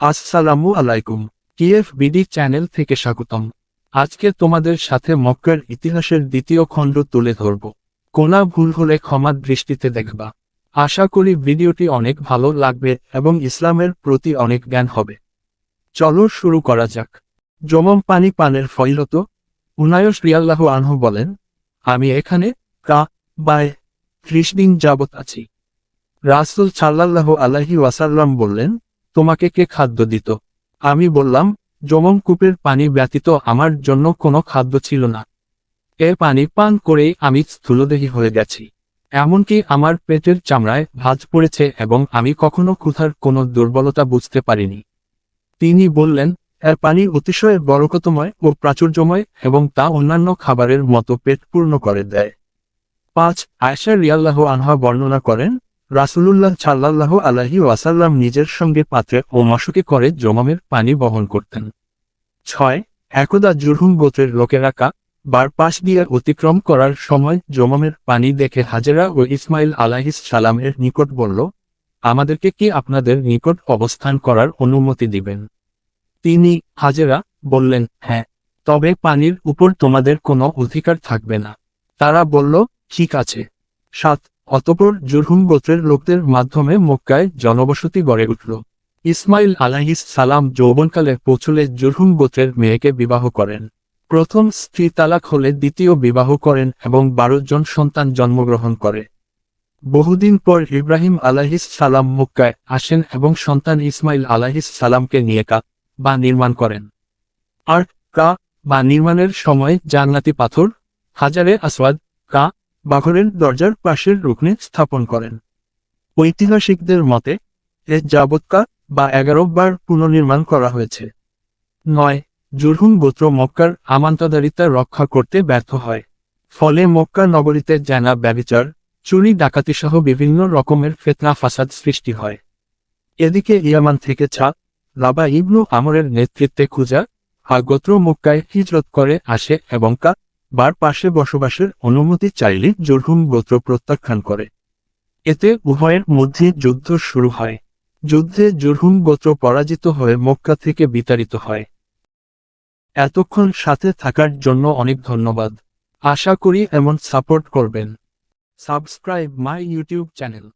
আসসালামু আলাইকুম। টিএফবিডি চ্যানেল থেকে স্বাগতম। আজকে তোমাদের সাথে মক্কার ইতিহাসের দ্বিতীয় খণ্ড তুলে ধরব। কোনা ভুল হলে ক্ষমা দৃষ্টিতে দেখবা। আশা করি ভিডিওটি অনেক ভালো লাগবে এবং ইসলামের প্রতি অনেক জ্ঞান হবে। চলো শুরু করা যাক। যমম পানি পানের ফয়লত উনায়স রিয়াল্লাহু আনহু বলেন, আমি এখানে বায় 30 দিন যাবত আছি। রাসূল সাল্লাল্লাহু আলাইহি ওয়াসাল্লাম বললেন, তোমাকে কে খাদ্য দিত? আমি বললাম, যমম কূপের পানি ব্যতীত আমার জন্য কোনো খাদ্য ছিল না। এ পানি পান করেই আমি স্থূলদেহী হয়ে গেছি। এমনকি আমার পেটের চামড়ায় ভাঁজ পড়েছে এবং আমি কখনো ক্ষুধার কোনো দুর্বলতা বুঝতে পারিনি। তিনি বললেন, এর পানি অতিশয় বরকতময় ও প্রাচুর্যময় এবং তা অন্যান্য খাবারের মতো পেট পূর্ণ করে দেয়। 5 আয়েশা রাদিয়াল্লাহু আনহা বর্ণনা করেন, রাসূলুল্লাহ সাল্লাল্লাহু আলাইহি ওয়াসাল্লাম নিজের সঙ্গে পাত্রে ও মশকে করে যমমের পানি বহন করতেন। 6 একদা জুরহুম গোত্রের লোকেরা বার পাশ দিয়ে অতিক্রম করার সময় যমমের পানি দেখে হাজেরা ও ইসমাইল আলাইহিস সালামের নিকট বলল, আমাদেরকে কি আপনাদের নিকট অবস্থান করার অনুমতি দিবেন? তিনি হাজেরা বললেন, হ্যাঁ, তবে পানির উপর তোমাদের কোনো অধিকার থাকবে না। তারা বলল, ঠিক আছে। 7 অতঃপর জুরহুম গোত্রের লোকদের মাধ্যমে মক্কায় জনবসতি গড়ে উঠল। ইসমাইল আলাইহিস সালাম যৌবনকালে পৌঁছলে জুরহুম গোত্রের মেয়েকে বিবাহ করেন। প্রথম স্ত্রী তালাক হলে দ্বিতীয় বিবাহ করেন এবং 12 জন সন্তান জন্মগ্রহণ করে। বহুদিন পর ইব্রাহিম আলাইহিস সালাম মক্কায় আসেন এবং সন্তান ইসমাইল আলাইহিস সালামকে নিয়ে বা নির্মাণ করেন। আর বা নির্মাণের সময় জান্নাতি পাথর হাজারে আসওয়াদ বাঘরের দরজার পাশের রুকনে স্থাপন করেন। ঐতিহাসিকদের মতে এ যাবৎ বা 11 বার পুনর্নির্মাণ করা হয়েছে। 9 জুরহুম গোত্র মক্কার আমানতদারিতা রক্ষা করতে ব্যর্থ হয়। ফলে মক্কা নগরীতে জানা ব্যভিচার, চুরি ডাকাতিসহ বিভিন্ন রকমের ফিতনা ফাসাদ সৃষ্টি হয়। এদিকে ইয়ামান থেকে রাবা ইবনু আমরের নেতৃত্বে খুজা গোত্র মক্কায় হিজরত করে আসে এবং বার পাশে বসবাসের অনুমতি চাইলে জুরহুম গোত্র প্রত্যাখ্যান করে। এতে উভয়ের মধ্যে যুদ্ধ শুরু হয়। যুদ্ধে জুরহুম গোত্র পরাজিত হয়ে মক্কা থেকে বিতাড়িত হয়। এতক্ষণ সাথে থাকার জন্য অনেক ধন্যবাদ। আশা করি এমন সাপোর্ট করবেন। Subscribe my YouTube channel.